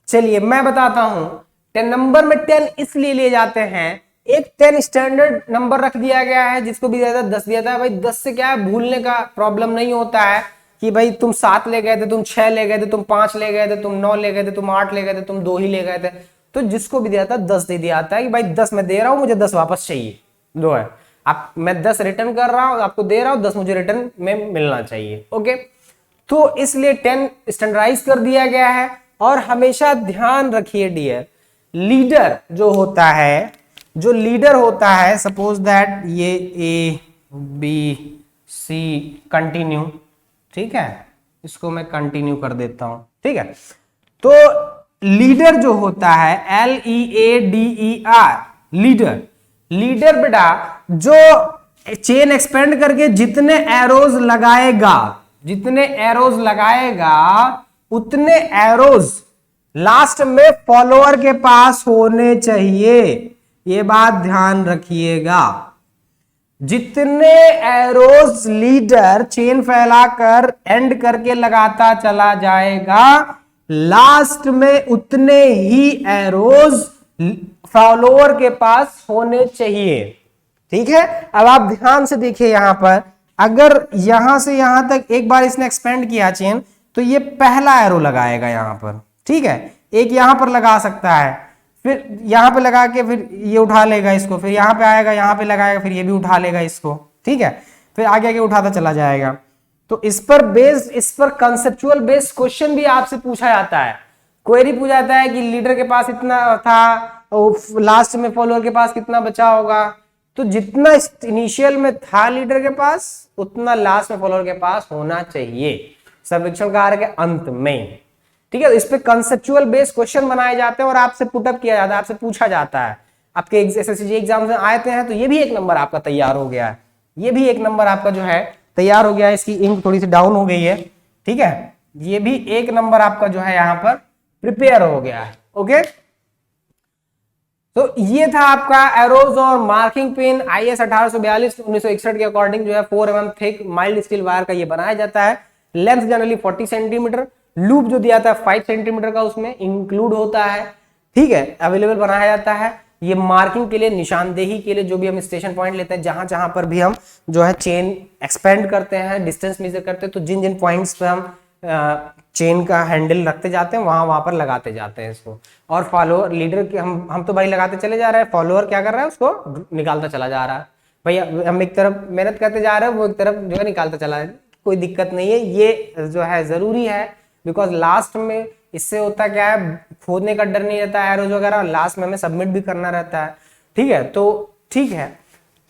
Speaker 1: चलिए मैं बताता हूं नंबर में 10 इसलिए लिए जाते हैं, एक 10 स्टैंडर्ड नंबर रख दिया गया है, जिसको भी 10 दिया था भाई। 10 से क्या है, भूलने का प्रॉब्लम नहीं होता है कि भाई तुम 7 ले गए थे, तुम 6 ले गए थे, तुम 5 ले गए थे, तुम 9 ले गए थे, तुम 8 ले गए थे, तुम 2 ही ले गए थे। तो जिसको भी दिया था 10 दे दिया आता है कि भाई 10 मैं दे रहा हूं, मुझे 10 वापस चाहिए, जो है आप, मैं 10 रिटर्न कर रहा हूं, आपको दे रहा हूं, 10 मुझे रिटर्न में मिलना चाहिए। ओके, तो इसलिए 10 स्टैंडर्डाइज कर दिया गया है। और हमेशा ध्यान रखिए डियर, लीडर जो होता है, जो लीडर होता है, सपोज दैट ये ए बी सी कंटिन्यू, ठीक है, इसको मैं कंटिन्यू कर देता हूं, ठीक है। तो लीडर जो होता है LEADER, लीडर, लीडर बेटा जो चेन एक्सपेंड करके जितने एरोज लगाएगा, जितने एरोज लगाएगा उतने एरोज लास्ट में फॉलोअर के पास होने चाहिए। ये बात ध्यान रखिएगा, जितने एरोज लीडर चेन फैलाकर एंड करके लगाता चला जाएगा, लास्ट में उतने ही एरोज फॉलोअर के पास होने चाहिए, ठीक है। अब आप ध्यान से देखिए, यहां पर अगर यहां से यहां तक एक बार इसने एक्सपेंड किया चेन, तो ये पहला एरो लगाएगा यहां पर, ठीक है, एक यहां पर लगा सकता है, फिर यहां पे लगा के फिर ये उठा लेगा इसको, फिर यहां पे आएगा, यहां पे लगाएगा, फिर ये भी उठा लेगा इसको, ठीक है, फिर आगे आगे उठाता चला जाएगा। तो इस पर कंसेप्चुअल बेस्ड क्वेश्चन भी आपसे पूछा जाता है, क्वेरी पूछा जाता है कि लीडर के पास इतना था, लास्ट में फॉलोअर के पास कितना बचा होगा। तो जितना इनिशियल में था लीडर के पास, उतना लास्ट में फॉलोअर के पास होना चाहिए सर्वेक्षण कार्य के अंत में, ठीक है। इस पे कंसेप्चुअल बेस्ड क्वेश्चन बनाए जाते हैं और आपसे पुटअप किया जाता है, आपसे पूछा जाता है। आपके SSC एग्जाम में आए थे हैं, तो ये भी एक नंबर आपका तैयार हो गया है, ये भी एक नंबर आपका जो है तैयार हो गया है। इसकी इंक थोड़ी सी डाउन हो गई है, ठीक है, ये भी एक नंबर आपका जो है यहां पर प्रिपेयर हो गया है। ओके, तो ये था आपका एरोज और मार्किंग पिन IS 1842-1961 के अकॉर्डिंग जो है 4 mm thick mild steel wire का ये बनाया जाता है। लेंथ जनरली 40 सेंटीमीटर, लूप जो दिया था 5 सेंटीमीटर का उसमें इंक्लूड होता है, ठीक है, अवेलेबल बनाया जाता है। ये मार्किंग के लिए, निशानदेही के लिए, जो भी हम स्टेशन पॉइंट लेते हैं, जहां जहां पर भी हम जो है चेन एक्सपेंड करते हैं, डिस्टेंस मेजर करते हैं, तो जिन जिन पॉइंट्स पे हम चेन का हैंडल रखते जाते हैं, वहां वहां पर लगाते जाते हैं इसको। और फॉलोअर लीडर के हम तो भाई लगाते चले जा रहे हैं, फॉलोअर क्या कर रहा है, उसको निकालता चला जा रहा है। भैया हम एक तरफ मेहनत करते जा रहे हैं, वो एक तरफ जो है निकालता चला है, कोई दिक्कत नहीं है, ये जो है जरूरी है, बिकॉज लास्ट में इससे होता क्या है, खोदने का डर नहीं रहता है एरोज वगैरह, लास्ट में हमें सबमिट भी करना रहता है, ठीक है। तो ठीक है,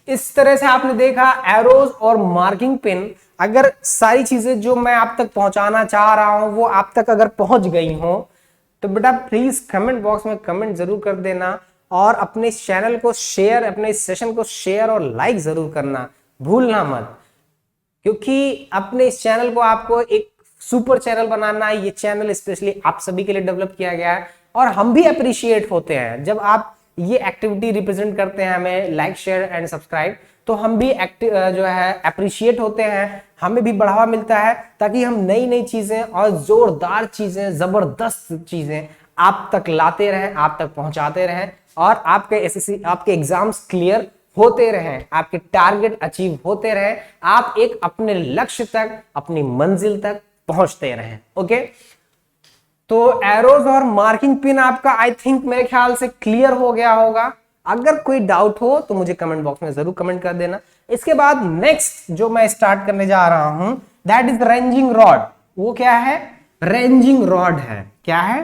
Speaker 1: इस तरह से आपने देखा एरोज और मार्किंग पिन। अगर सारी चीजें जो मैं आप तक पहुंचाना चाह रहा हूं वो आप तक अगर पहुंच गई हो, तो बेटा प्लीज कमेंट बॉक्स में कमेंट जरूर कर देना, और अपने इस चैनल को शेयर, अपने इस सेशन को शेयर और लाइक जरूर करना भूलना मत, क्योंकि अपने इस चैनल को आपको एक सुपर चैनल बनाना है। ये चैनल स्पेशली आप सभी के लिए डेवलप किया गया है, और हम भी अप्रिशिएट होते हैं जब आप ये एक्टिविटी रिप्रेजेंट करते हैं हमें, लाइक शेयर एंड सब्सक्राइब, तो हम भी जो है अप्रिशिएट होते हैं, हमें भी बढ़ावा मिलता है, ताकि हम नई नई चीजें और जोरदार चीजें, जबरदस्त चीजें आप तक लाते रहें, आप तक पहुंचाते रहें, और आपके SSC, आपके एग्जाम्स क्लियर होते रहें, आपके टारगेट अचीव होते रहें, आप एक अपने लक्ष्य तक, अपनी मंजिल तक पहुंचते रहें। ओके, तो एरोज और मार्किंग पिन आपका आई थिंक मेरे ख्याल से क्लियर हो गया होगा। अगर कोई डाउट हो तो मुझे कमेंट बॉक्स में जरूर कमेंट कर देना। इसके बाद नेक्स्ट जो मैं स्टार्ट करने जा रहा हूं, दैट इज रेंजिंग रॉड। वो क्या है? रेंजिंग रॉड है। क्या है?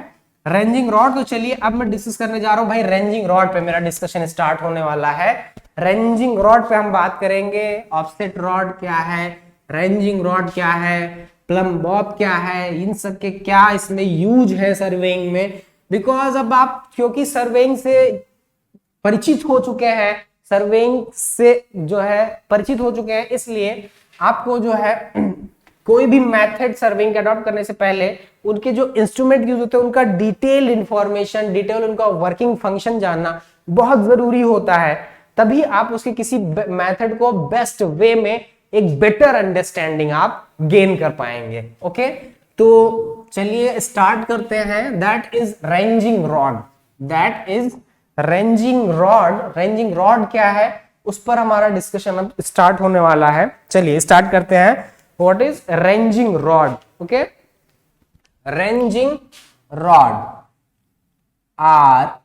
Speaker 1: Ranging rod. तो चलिए अब मैं डिस्कस करने जा रहा हूं भाई, रेंजिंग रॉड पे मेरा डिस्कशन स्टार्ट होने वाला है। रेंजिंग रॉड पे हम बात करेंगे, ऑफसेट रॉड क्या है, रेंजिंग रॉड क्या है, प्लम बॉब क्या है, इन सब के क्या इसमें यूज है सर्वेइंग में। बिकॉज अब आप क्योंकि सर्वेइंग से परिचित हो चुके हैं, सर्वेइंग से जो है परिचित हो चुके हैं, इसलिए आपको जो है कोई भी मेथड सर्वेइंग के अडॉप्ट करने से पहले उनके जो इंस्ट्रूमेंट यूज होते हैं उनका डिटेल इंफॉर्मेशन, डिटेल उनका वर्किंग फंक्शन जानना बहुत जरूरी होता है। तभी आप उसके किसी मेथड को बेस्ट वे में एक बेटर अंडरस्टैंडिंग आप गेन कर पाएंगे। ओके, तो चलिए स्टार्ट करते हैं। That is ranging rod. That is ranging rod. Ranging rod क्या है, उस पर हमारा डिस्कशन अब स्टार्ट होने वाला है। चलिए स्टार्ट करते हैं। What is ranging rod? Okay, ranging rod, RANGING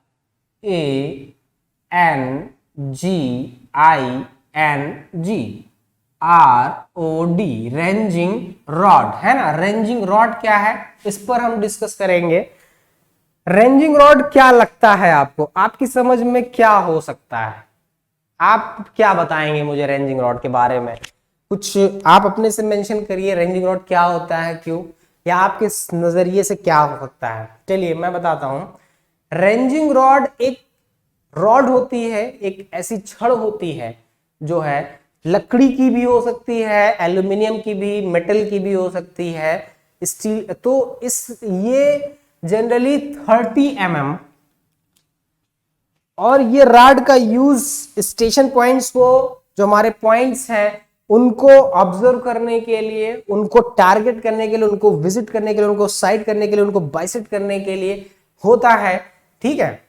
Speaker 1: ranging rod है ना। रेंजिंग रॉड क्या है, इस पर हम डिस्कस करेंगे। रेंजिंग रॉड क्या लगता है आपको, आपकी समझ में क्या हो सकता है? आप क्या बताएंगे मुझे रेंजिंग रॉड के बारे में? कुछ आप अपने से मेंशन करिए, रेंजिंग रॉड क्या होता है, क्यों, या आपके नजरिए से क्या हो सकता है। चलिए मैं बताता हूं। रेंजिंग रॉड एक रॉड होती है, एक ऐसी छड़ होती है जो है लकड़ी की भी हो सकती है, एल्यूमिनियम की भी, मेटल की भी हो सकती है, स्टील। तो इस ये जनरली 30 mm, और ये रॉड का यूज स्टेशन पॉइंट्स को, जो हमारे पॉइंट्स हैं उनको ऑब्जर्व करने के लिए, उनको टारगेट करने के लिए, उनको विजिट करने के लिए, उनको साइट करने के लिए, उनको बाइसेट करने के लिए होता है। ठीक है,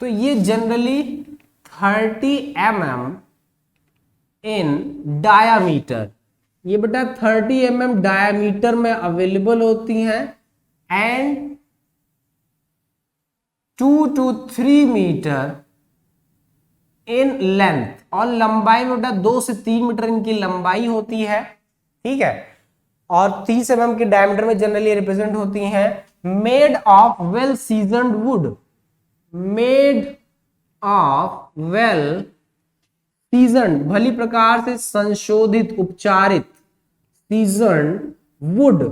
Speaker 1: तो ये जनरली 30 mm इन डायामीटर, ये बेटा 30 mm डायामीटर में अवेलेबल होती हैं, and 2 to 3 metre in length, और लंबाई में बेटा 2 से 3 मीटर इनकी लंबाई होती है। ठीक है, और 30 mm के डायमीटर में जनरली रिप्रेजेंट होती हैं। Made of well seasoned would, made of well seasoned, भली प्रकार से संशोधित, उपचारित, सीजनड वुड,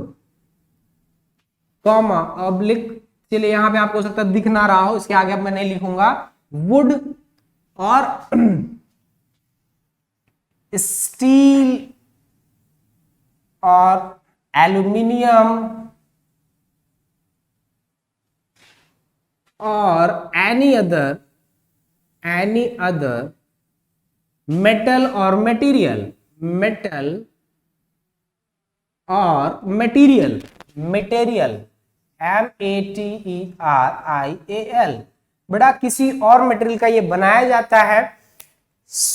Speaker 1: कॉमा ऑब्लिक, चलिए यहां पे आपको हो सकता है दिख ना रहा हो, इसके आगे अब मैं नहीं लिखूंगा, वुड और स्टील और एल्यूमिनियम और एनी अदर मेटल और मटेरियल, मेटल और मटेरियल, METERIAL, बेटा किसी और मटेरियल का ये बनाया जाता है।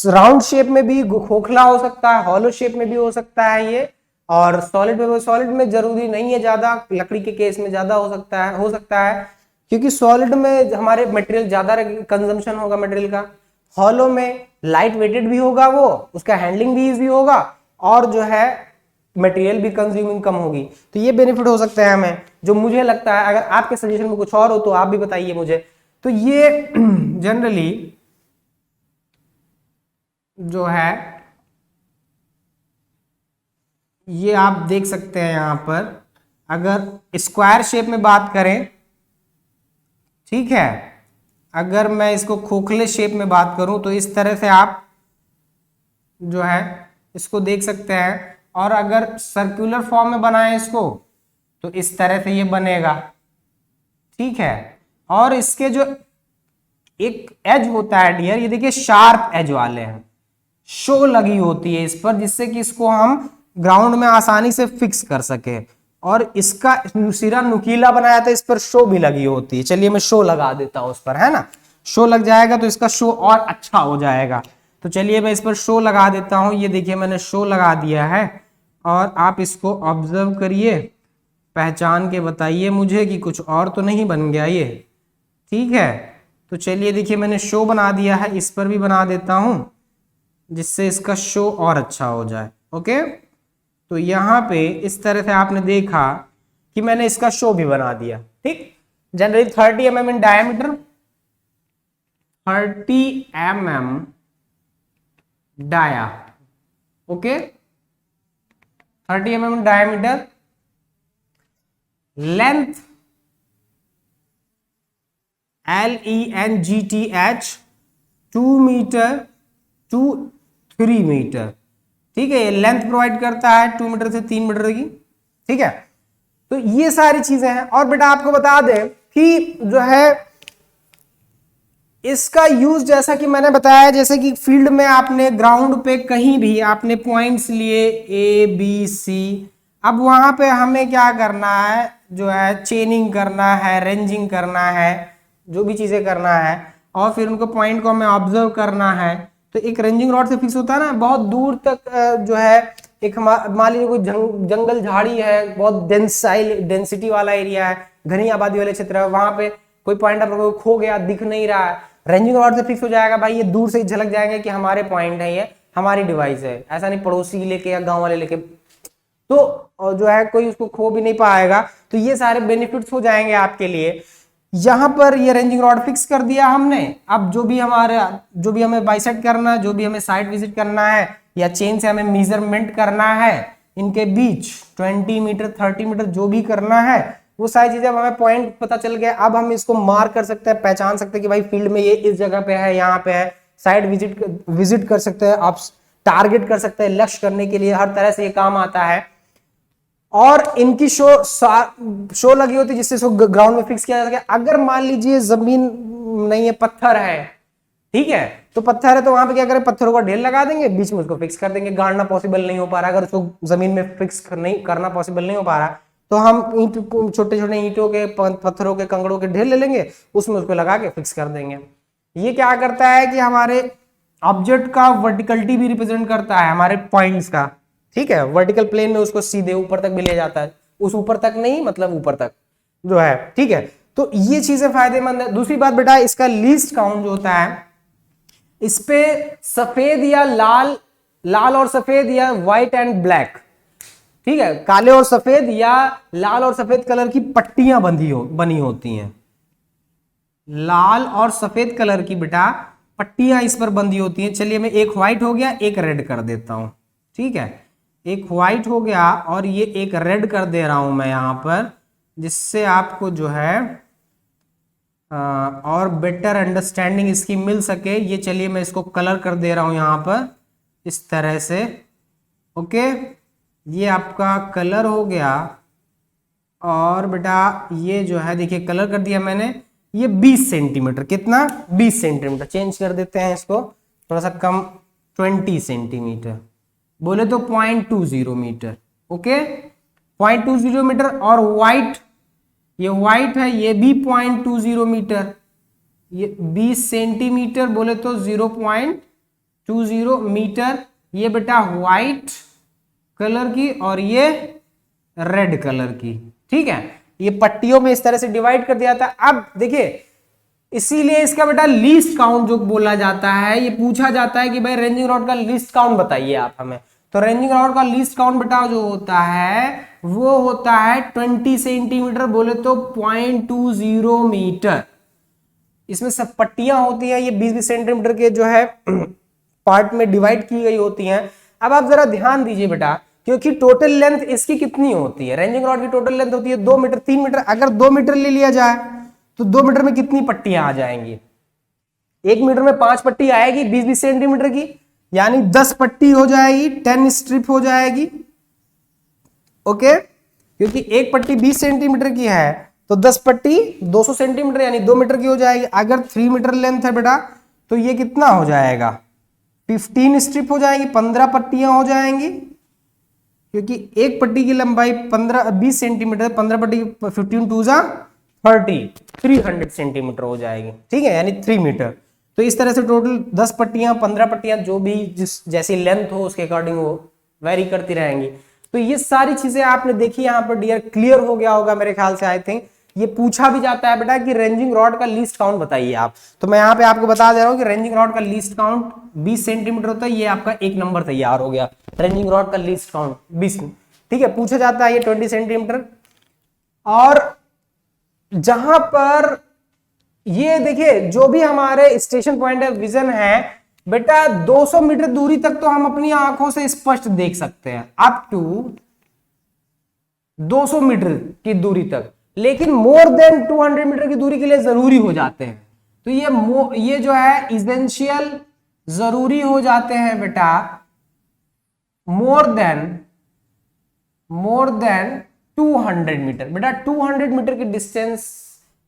Speaker 1: राउंड शेप में भी खोखला हो सकता है, हॉलो शेप में भी हो सकता है ये, और सॉलिड में जरूरी नहीं है, ज्यादा लकड़ी के केस में ज्यादा हो सकता है क्योंकि सॉलिड में हमारे मटेरियल ज्यादा कंजम्पशन होगा मटेरियल का। हॉलो में लाइट वेटेड भी होगा, वो उसका हैंडलिंग भी इजी होगा, और जो है मटेरियल भी कंज्यूमिंग कम होगी। तो ये बेनिफिट हो सकता है हमें, जो मुझे लगता है। अगर आपके सजेशन में कुछ और हो तो आप भी बताइए मुझे। तो ये जनरली जो है, ये आप देख सकते हैं यहां पर, अगर स्क्वायर शेप में बात करें, ठीक है, अगर मैं इसको खोखले शेप में बात करूं तो इस तरह से आप जो है इसको देख सकते हैं, और अगर सर्कुलर फॉर्म में बनाएं इसको तो इस तरह से ये बनेगा। ठीक है, और इसके जो एक एज होता है डियर, ये देखिए शार्प एज वाले हैं, शो लगी होती है इस पर, जिससे कि इसको हम ग्राउंड में आसानी से फिक्स कर सके, और इसका सिरा नुकीला बनाया था, इस पर शो भी लगी होती है। चलिए मैं शो लगा देता हूं उस पर, है ना, शो लग जाएगा तो इसका शो और अच्छा हो जाएगा। तो चलिए मैं इस पर शो लगा देता हूं, ये देखिए मैंने शो लगा दिया है, और आप इसको ऑब्जर्व करिए, पहचान के बताइए मुझे कि कुछ और तो नहीं बन गया ये। ठीक है, तो चलिए देखिए मैंने शो बना दिया है, इस पर भी बना देता हूं जिससे इसका शो और अच्छा हो जाए। ओके, तो यहां पे इस तरह से आपने देखा कि मैंने इसका शो भी बना दिया। ठीक, generally 30 mm in diameter, 30 mm dia, okay, 30 mm diameter, length LENGTH 2 metre to 3 metre. ठीक है, ये लेंथ प्रोवाइड करता है 2 मीटर से 3 मीटर की। ठीक है, तो ये सारी चीजें हैं। और बेटा आपको बता दें कि जो है इसका यूज, जैसा कि मैंने बताया, जैसे कि फील्ड में आपने ग्राउंड पे कहीं भी आपने पॉइंट्स लिए ABC, अब वहां पे हमें क्या करना है, जो है चेनिंग करना है, रेंजिंग करना है, जो भी चीजें करना है और फिर उनको पॉइंट को हमें ऑब्जर्व करना है। तो एक रेंजिंग रॉड से फिक्स होता है ना, बहुत दूर तक जो है एक मान लीजिए कोई जंगल झाड़ी है, बहुत डेंसिटी वाला एरिया है, घनी आबादी वाले क्षेत्र है, वहां पे कोई पॉइंट आपको खो गया, दिख नहीं रहा है, रेंजिंग रॉड से फिक्स हो जाएगा भाई, ये दूर से ही झलक जाएंगे कि हमारे पॉइंट है, ये हमारी डिवाइस है, ऐसा नहीं पड़ोसी लेके या गांव वाले लेके, तो जो है कोई उसको खो भी नहीं पाएगा। तो ये सारे बेनिफिट्स हो जाएंगे आपके लिए। यहां पर ये रेंजिंग रॉड फिक्स कर दिया हमने। अब जो भी हमें बाइसेक्ट करना है, जो भी हमें साइट विजिट करना है या चेन से हमें मेजरमेंट करना है इनके बीच 20 मीटर 30 मीटर जो भी करना है, वो सारी चीजें हमें पॉइंट पता चल गया। अब हम इसको मार्क कर सकते हैं, पहचान सकते हैं कि भाई फील्ड में ये इस जगह पे है, यहाँ पे है, साइट विजिट कर सकते हैं, आप टारगेट कर सकते हैं, लक्ष्य करने के लिए हर तरह से ये काम आता है। और इनकी शो लगी होती है जिससे इसको ग्राउंड में फिक्स किया जा सके। अगर मान लीजिए जमीन नहीं है, पत्थर है, ठीक है, तो पत्थर है तो वहां पे क्या करें, पत्थरों का ढेर लगा देंगे, बीच में उसको फिक्स कर देंगे। गाड़ना पॉसिबल नहीं हो पा रहा, अगर उसको जमीन में फिक्स नहीं करना पॉसिबल नहीं हो पा रहा, तो हम छोटे छोटे ईंटों के, पत्थरों के, कंकड़ों के ढेर ले लेंगे, उसमें उसको लगा के फिक्स कर देंगे। ये क्या करता है कि हमारे ऑब्जेक्ट का वर्टिकलिटी भी रिप्रेजेंट करता है, हमारे पॉइंट्स का, ठीक है, वर्टिकल प्लेन में उसको सीधे ऊपर तक भी ले जाता है, उस ऊपर तक नहीं, मतलब ऊपर तक जो है, ठीक है। तो ये चीजें फायदेमंद है। दूसरी बात बेटा, इसका लीस्ट काउंट जो होता है, इस पे सफेद या लाल और सफेद या व्हाइट एंड ब्लैक, ठीक है, काले और सफेद या लाल और सफेद कलर की पट्टियां बनी होती हैं। लाल और सफेद कलर की बेटा पट्टियां इस पर बंधी होती हैं। चलिए मैं एक व्हाइट हो गया, एक रेड कर देता हूं, ठीक है, एक व्हाइट हो गया और ये एक रेड कर दे रहा हूं मैं यहां पर, जिससे आपको जो है और बेटर अंडरस्टैंडिंग इसकी मिल सके। ये चलिए मैं इसको कलर कर दे रहा हूं यहां पर इस तरह से, ओके, ये आपका कलर हो गया। और बेटा ये जो है देखिए कलर कर दिया मैंने, ये 20 सेंटीमीटर, कितना, 20 सेंटीमीटर, चेंज कर देते हैं इसको थोड़ा सा कम, 20 सेंटीमीटर, बोले तो 0.20 मीटर, ओके, 0.20 मीटर। और व्हाइट, ये व्हाइट है, ये भी 0.20 मीटर, ये 20 सेंटीमीटर बोले तो 0.20 मीटर। ये बेटा व्हाइट कलर की और ये रेड कलर की, ठीक है, ये पट्टियों में इस तरह से डिवाइड कर दिया था। अब देखिए, इसीलिए इसका बेटा लीस्ट काउंट जो बोला जाता है, ये पूछा जाता है कि भाई रेंजिंग रॉड का लीस्ट काउंट बताइए आप हमें। तो रेंजिंग रॉड का लीस्ट काउंट बेटा जो होता है वो होता है 20 सेंटीमीटर, बोले तो 0.20 मीटर। इसमें सब पट्टियां होती हैं, ये 20-20 सेंटीमीटर के जो है पार्ट में डिवाइड की गई होती हैं। अब आप जरा ध्यान दीजिए बेटा, क्योंकि टोटल लेंथ इसकी कितनी होती है, रेंजिंग रॉड की टोटल लेंथ होती है 2 मीटर 3 मीटर। अगर 2 मीटर ले लिया जाए तो 2 मीटर में कितनी पट्टियां आ जाएंगी, 1 मीटर में 5 पट्टी आएगी 20-20 सेंटीमीटर की, यानी 10 पट्टी हो जाएगी, 10 स्ट्रिप हो जाएगी, ओके, क्योंकि एक पट्टी 20 सेंटीमीटर की है तो 10 पट्टी 200 सेंटीमीटर यानी 2 मीटर की हो जाएगी। अगर 3 मीटर लेंथ है बेटा तो ये कितना हो जाएगा, 15 स्ट्रिप हो जाएगी, 15 पट्टियां हो जाएंगी, क्योंकि एक पट्टी की लंबाई 20 सेंटीमीटर, 15 पट्टी 15 2 जा 30, 300 सेंटीमीटर हो जाएगी, ठीक है, यानी 3 मीटर। तो इस तरह से टोटल 10 पट्टियां 15 पट्टियां जो भी जैसी लेंथ हो उसके अकॉर्डिंग वो वेरी करती रहेंगी। तो ये सारी चीजें आपने देखी यहाँ पर डियर, क्लियर हो गया होगा मेरे ख्याल से। आई थिंक ये पूछा भी जाता है बेटा कि रेंजिंग रॉड का लीस्ट काउंट बताइए आप, तो मैं यहाँ पे आपको बता दे रहा हूँ कि रेंजिंग रॉड का लीस्ट काउंट 20 सेंटीमीटर होता है। ये आपका एक नंबर तैयार हो गया, रेंजिंग रॉड का लीस्ट काउंट 20, ठीक है। पूछा जाता है ये 20 सेंटीमीटर। और जहां पर ये देखिए जो भी हमारे स्टेशन पॉइंट है, विजन है बेटा, 200 मीटर दूरी तक तो हम अपनी आंखों से स्पष्ट देख सकते हैं, अप टू 200 मीटर की दूरी तक, लेकिन मोर देन 200 मीटर की दूरी के लिए जरूरी हो जाते हैं। तो ये जो है इसेंशियल जरूरी हो जाते हैं बेटा, मोर देन 200 मीटर, बेटा 200 मीटर की डिस्टेंस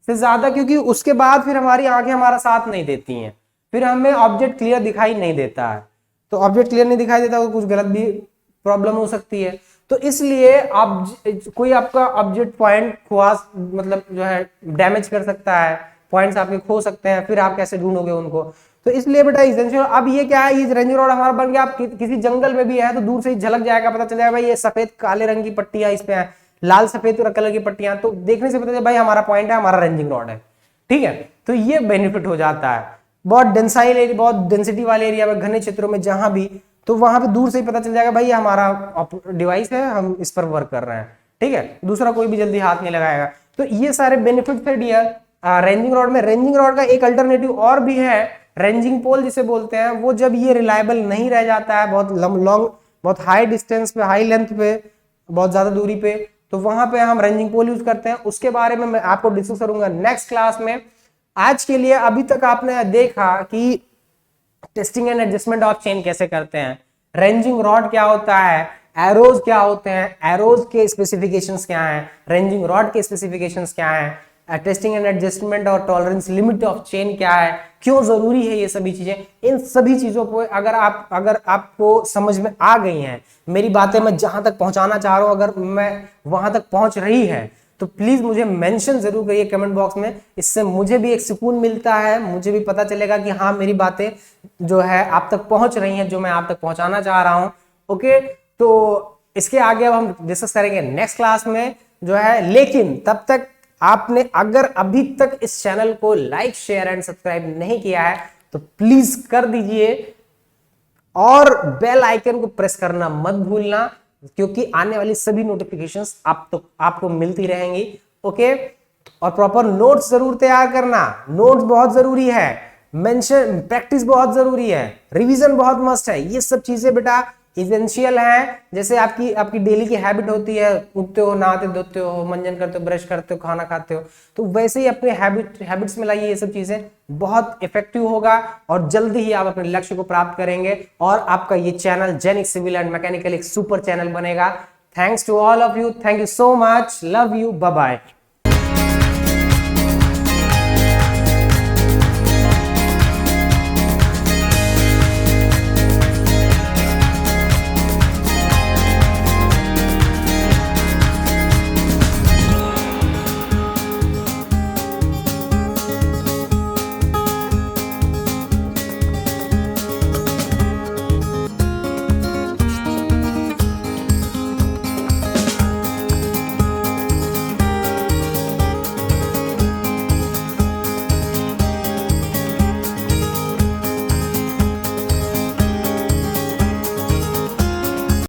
Speaker 1: से ज्यादा, क्योंकि उसके बाद फिर हमारी आंखें हमारा साथ नहीं देती हैं, फिर हमें ऑब्जेक्ट क्लियर दिखाई नहीं देता है। तो ऑब्जेक्ट क्लियर नहीं दिखाई देता तो कुछ गलत भी प्रॉब्लम हो सकती है। तो इसलिए कोई आपका ऑब्जेक्ट पॉइंट मतलब जो है डैमेज कर सकता है, पॉइंट्स आपके खो सकते हैं, फिर आप कैसे ढूंढोगे उनको। तो इसलिए बेटा इसेंशियल, अब ये क्या है, ये रेंजिंग रॉड हमारा बन गया। आप किसी जंगल में भी है तो दूर से ही झलक जाएगा, पता चल जाएगा भाई ये सफेद काले रंग की पट्टियां इस पे है, लाल सफेद कलर की पट्टियां, तो देखने से पता चले भाई हमारा पॉइंट है, हमारा रेंजिंग रॉड है। ठीक है, तो ये बेनिफिट हो जाता है। बहुत डेंसाइल एरिया, बहुत डेंसिटी वाले एरिया में, घने क्षेत्रों में जहां भी, तो वहां पे दूर से ही पता चल जाएगा भाई हमारा डिवाइस है, हम इस पर वर्क कर रहे हैं। ठीक है, दूसरा कोई भी जल्दी हाथ नहीं लगाएगा। तो ये सारे बेनिफिट थे डियर रेंजिंग रॉड में। रेंजिंग रॉड का एक अल्टरनेटिव और भी है, रेंजिंग पोल जिसे बोलते हैं। वो जब ये रिलायबल नहीं रह जाता है, बहुत लॉन्ग, बहुत हाई डिस्टेंस पे, हाई लेंथ पे, बहुत ज्यादा दूरी पे, तो वहां पे हम रेंजिंग पोल यूज करते हैं। उसके बारे में मैं आपको डिस्कस करूंगा नेक्स्ट क्लास में। आज के लिए अभी तक आपने देखा कि testing and adjustment of chain कैसे करते हैं, रेंजिंग रॉड क्या होता है, एरोज क्या होते हैं, एरोज के स्पेसिफिकेशंस क्या हैं, रेंजिंग रॉड के स्पेसिफिकेशंस क्या हैं, टेस्टिंग एंड एडजस्टमेंट और टॉलरेंस लिमिट ऑफ चेन क्या है, क्यों जरूरी है ये सभी चीजें। इन सभी चीजों को अगर आपको समझ में आ गई हैं, मेरी बातें मैं जहां तक पहुंचाना चाह रहा हूं, अगर मैं वहां तक पहुंच रही है, तो प्लीज मुझे मेंशन जरूर करिए कमेंट बॉक्स में। इससे मुझे भी एक सुकून मिलता है, मुझे भी पता चलेगा कि हाँ मेरी बातें जो है आप तक पहुंच रही हैं, जो मैं आप तक पहुंचाना चाह रहा हूं। ओके, तो इसके आगे अब हम डिस्कस करेंगे नेक्स्ट क्लास में जो है। लेकिन तब तक आपने अगर अभी तक इस चैनल को लाइक शेयर एंड सब्सक्राइब नहीं किया है तो प्लीज कर दीजिए, और बेल आइकन को प्रेस करना मत भूलना, क्योंकि आने वाली सभी नोटिफिकेशंस आपको मिलती रहेंगी। ओके, और प्रॉपर नोट्स जरूर तैयार करना, नोट्स बहुत जरूरी है, मेंशन प्रैक्टिस बहुत जरूरी है, रिवीजन बहुत मस्ट है। ये सब चीजें बेटा इसेंशियल है। जैसे आपकी डेली की हैबिट होती है, उठते हो, नहाते धोते हो, मंजन करते हो, ब्रश करते हो, खाना खाते हो, तो वैसे ही अपने हैबिट्स में लाइए ये सब चीजें, बहुत इफेक्टिव होगा और जल्दी ही आप अपने लक्ष्य को प्राप्त करेंगे और आपका ये channel Genix civil and mechanical एक सुपर चैनल बनेगा। Thanks to all of you, thank you so much, love you, bye bye.